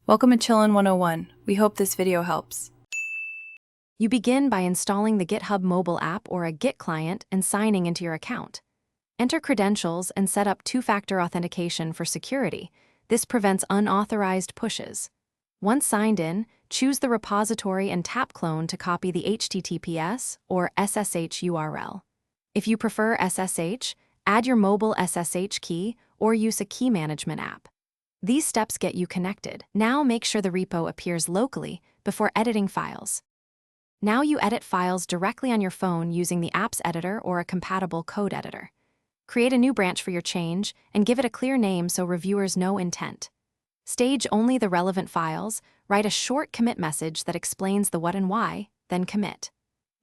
Welcome to Chillin' 101. We hope this video helps. You begin by installing the GitHub mobile app or a Git client and signing into your account. Enter credentials and set up two-factor authentication for security. This prevents unauthorized pushes. Once signed in, choose the repository and tap clone to copy the HTTPS or SSH URL. If you prefer SSH, add your mobile SSH key or use a key management app. These steps get you connected. Now make sure the repo appears locally before editing files. Now you edit files directly on your phone using the apps editor or a compatible code editor. Create a new branch for your change and give it a clear name so reviewers know intent. Stage only the relevant files, write a short commit message that explains the what and why, then commit.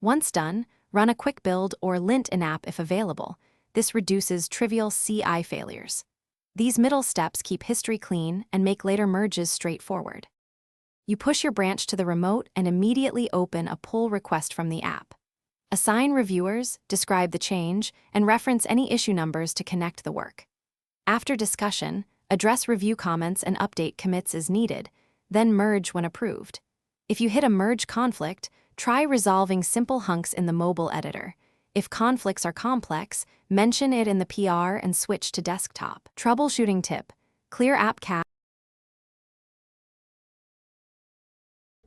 Once done, run a quick build or lint an app if available. This reduces trivial CI failures. These middle steps keep history clean and make later merges straightforward. You push your branch to the remote and immediately open a pull request from the app. Assign reviewers, describe the change, and reference any issue numbers to connect the work. After discussion, address review comments and update commits as needed, then merge when approved. If you hit a merge conflict, try resolving simple hunks in the mobile editor. If conflicts are complex, mention it in the PR and switch to desktop. Troubleshooting tip: clear app cache.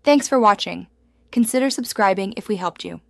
Thanks for watching. Consider subscribing if we helped you.